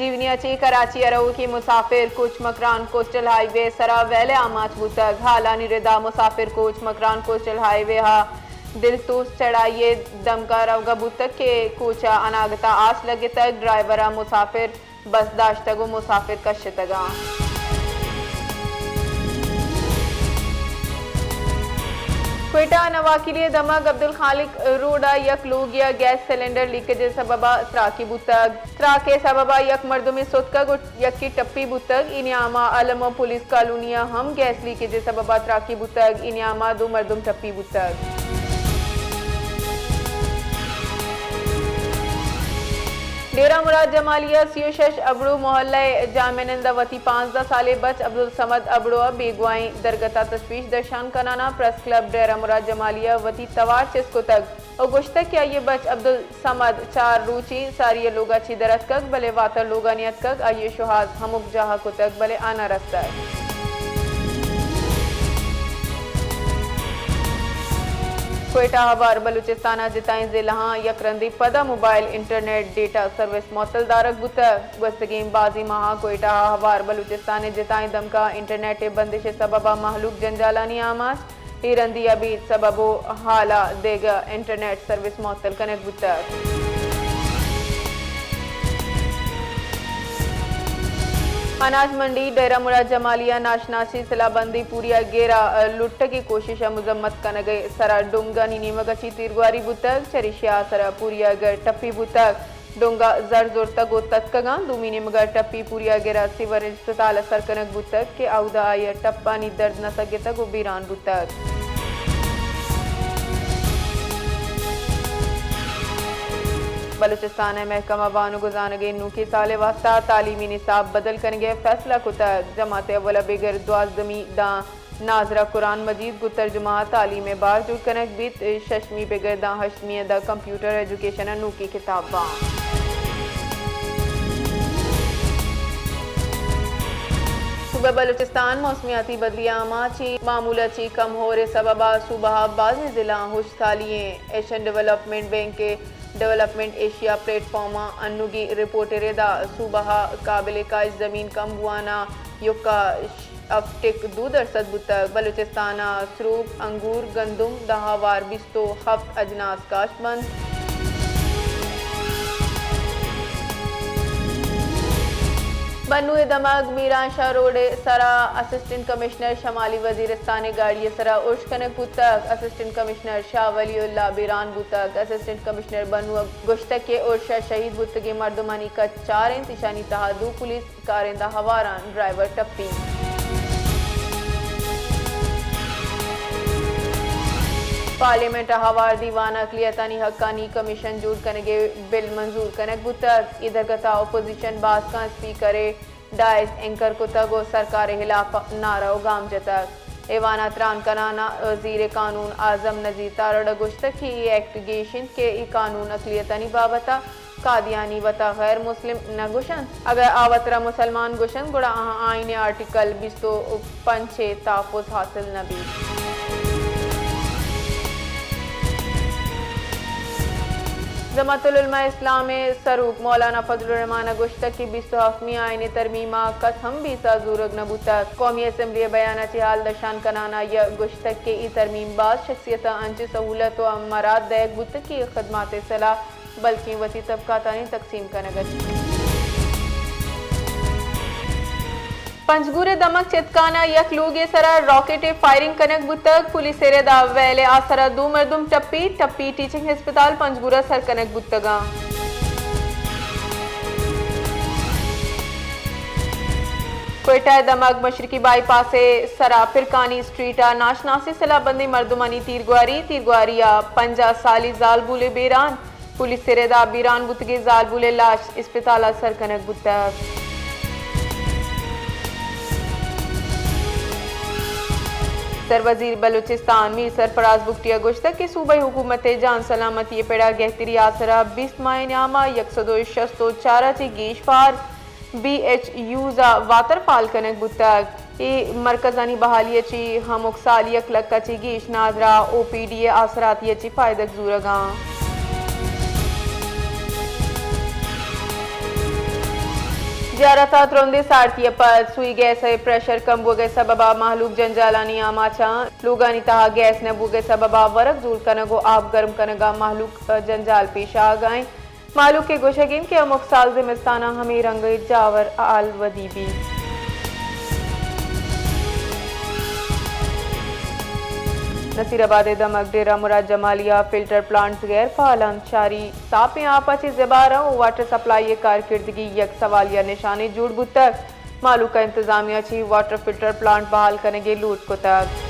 जीवनियाची कराची अरऊ की मुसाफिर coach Makran coastal highway सरा वेले आमाच बुतक हाला निरेदा मुसाफिर कोच मकरान कोस्टल हाईवे हा दिल तोस चढ़ाइए दमका रवगा बुतक के कोचा अनागता आस लगे तक ड्राइवरा मुसाफिर बस दाश्तगो मुसाफिर कश्यतगा क्वेटा नवाकिले दमक अब्दुल खालिक रोडा यक लोग या गैस सिलेंडर लीकेज सबबा त्राकी बुतक त्राके सबबा यक मर्दुमी सुतक यक की टप्पी बुतक इनियामा अलम पुलिस कॉलोनिया हम गैस लीकेज सबबा त्राकी बुतक इनियामा दो मर्दुम टप्पी बुतक डेरा मुराद जमालिया सियोशश अबड़ो मोहल्ला जामिनंदावती 15 साले बच अब्दुल समद अबड़ो बेगवाई दरगता तशवीश दर्शान कनाना प्रेस क्लब डेरा मुराद जमालिया वती तवार चिस्को तक और गुश्तक क्या ये बच अब्दुल समद 4 रूची सारी लोगा ची दरत कक भले वातर लोगा नियत कक आये शुहाज हमुक जहा को तक भले आना रस्ता क्वेटा हवार बलूचिस्ताना जिताएं जिला यकरंदी पदा मोबाइल इंटरनेट डेटा सर्विस मोतल दारक बुतक गस्तगीम बाजी महा क्वेटा हवार बलूचिस्तान जिताएं दमका इंटरनेट बंदिश सबबा महलूक जंजालानी आमाज हिरंदी अभी सबबो हाला देगा इंटरनेट सर्विस मोतल कनेक्ट बुतक अनाज मंडी डेरा मुराद जमालिया नाशनाशी सिलाबंदी पूरिया गेरा लुट्ट की कोशिश मुजम्मत कनगे सरा डोंगा नीमगची तीरगवारी बुतक चरिशिया सरा पूरिया गर टप्पी बुतक डोंगा जर जोर तक तत्कगा दूमीने मगर टप्पी पूरिया गेरा सिवर अस्पताल असर कनक बुतक के आउदा आय टप्पा नी दर्द न सके तक बीरान बुतक बलूचिस्तान महकमा बानो गुजानगे नू के साले वास्ता तालीमी निसाब बदल करेंगे फैसला कुतक जमात अव्वल बेगर द्वाजदमी दा नाजरा कुरान मजीद गुतर जुमा तालीम बार जुड़ कनक बीत शशमी बेगर दा हशमी दा कंप्यूटर एजुकेशन नू की किताब बा सूबा बलूचिस्तान मौसमियाती बदलियाँ ची मामूला ची कम हो रहे सबबा सूबा बाज़ जिला खुशहालिए एशियन डेवलपमेंट बैंक के डेवलपमेंट एशिया प्लेटफॉर्म अन्नुगी रिपोर्टेरे दा सूबा काबिल का जमीन कम हुआना युक्का अफ्टिक 2% बुतक बलूचिस्ताना सरूब अंगूर गंदुम दहावार बिस्तो हफ्त अजनास काशमंद बन्नू दमग मीरान शाह रोड सरा असिस्टेंट कमिश्नर शमाली वजीरिस्तान गाड़ी सरा उर्श कनक बुतक असिस्टेंट कमिश्नर शाह वलीउल्लाह बीरान बुतक असिस्टेंट कमिश्नर बन्नू गुश्तक के उर्शा शहीद बुतगे मर्दमानी का 4 इंतशानी तहादू पुलिस कारिंदा हवारान ड्राइवर टप्पी पार्लियामेंट हवार दीवान अकलियतानी हक्कानी कमीशन जूर कनगे बिल मंजूर कनक बुतक इधर कथा अपोजिशन बास का स्पीकर डाइस एंकर कुतगो सरकार खिलाफ नारा गाम जतक एवाना त्रान कनाना वजीर कानून आजम नजीर तारड़ गुश्तक की एक्टिगेशन के ई कानून अकलियतानी बाबता कादियानी वता गैर मुस्लिम न गुशन अगर आवतरा मुसलमान गुशन गुड़ा आईने आर्टिकल 205 ताफुज हासिल नबी जमातुल उलमा इस्लाम सरूक मौलाना फजलुर रहमान गुश्तक की 27वीं आईने तरमीमा कसम भी साजूरग नबूतक कौमी असम्बली बयाना हाल दशान कनाना या गुश्तक के ई तरमीम बाज शख्सियत अंच सहूलत व अमरात दैक बुतक की खदमात सलाह बल्कि वसी तबकातानी तकसीम का नगद पंचगुरे दमक चितकाना यक लोगे सरा रॉकेट फायरिंग कनक बुतक पुलिस दा वेले आसरा 2 मर्दुम टप्पी टीचिंग अस्पताल पंचगुरा सर कनक बुतगा क्वेटा दमक मशरकी बाईपास सरा फिरकानी स्ट्रीटा नाशनासी सलाबंदी मर्दुमानी तीरगवारिया 50 साली जालबुले बेरान पुलिस दा बीरान बुतगे जालबुले लाश अस्पताल सर कनक बुतक वजीर बलूचिस्तान मीर सरफराज बुकटिया गुश्तक की सूबाई हुकूमत जान सलामती पेड़ा गहतरी आसरा 20 मायनामा 164 ची गेश फार BHUza वातर फाल कनक बुतक ई मरकजानी बहाली ची हम उकसाली अकलक ची गेश नाजरा OPD आसराती ची फायदक जूरगा ज़्यारता त्रोंदे सारथी पर सुई गैस है प्रेशर कम बुगे सबबा माहलूक जंजालानी आमाचा लोगानी तहा गैस न बुगे सबबा वरक जूल कनगो आप गर्म कनगा माहलूक जंजाल पेश आ गए मालूक के गोशगिन के अमुक साल जिमिस्ताना हमें रंग जावर आल वदीबी नसीराबाद दमक डेरा मुराद जमालिया फिल्टर प्लांट्स गैर फालन शारी सापें आपची ज़बारा वाटर सप्लाई कारकिर्दगी यक सवालिया निशाने जुड़ बुतक मालू का इंतजामिया छी वाटर फिल्टर प्लांट बहाल करेंगे लूट को तक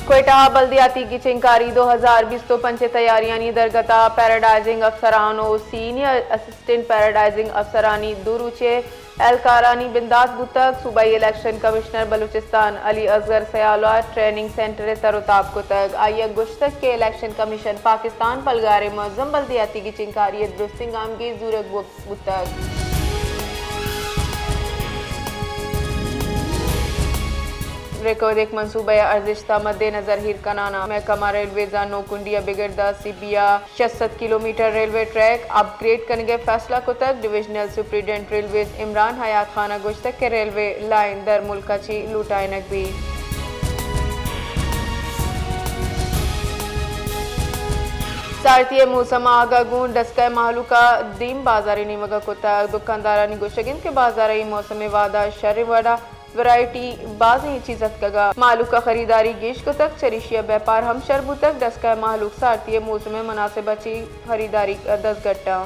कोयटा बल्दियाती की चिंकारी 2020 तो पंचे तैयारियां दरगता पैराडाइजिंग अफसरानो सीनियर असिस्टेंट पैराडाइजिंग अफसरानी दुरुचे एलकारानी बिंदात बुतक सूबाई इलेक्शन कमिश्नर बलूचिस्तान अली असगर सयाला ट्रेनिंग सेंटर तरोताब को तक आई गुश्तक के इलेक्शन कमीशन पाकिस्तान पलगारे मौजम बल्दियाती की चिंकारी दुरुस्तिंगाम की जूरक बुतक रिकॉर्ड एक मनसूबा अर्जिश्ता मद्दे नजर हिरकनाना महकमा रेलवे नो कुंडिया बिगड़दा सिबिया 66 किलोमीटर रेलवे ट्रैक अपग्रेड करने के फैसला को तक divisional superintendent railway Imran Hayat खाना गुश्तक के रेलवे लाइन दर मुल्काची लुटाइनक भी सारतीय मौसम आगागून डस्का माहलू का दीम बाजारी निमगा को तक दुकानदारानी गुशगिन के बाजारी मौसम वादा शर्वड़ा वैरायटी बाजी चीजत कगा मालूक का खरीदारी गेश को तक चरिशिया व्यापार हम शरबू तक डस्का मालूक सारतीय मौसम मुनासिब अच्छी खरीदारी 10 घट्टा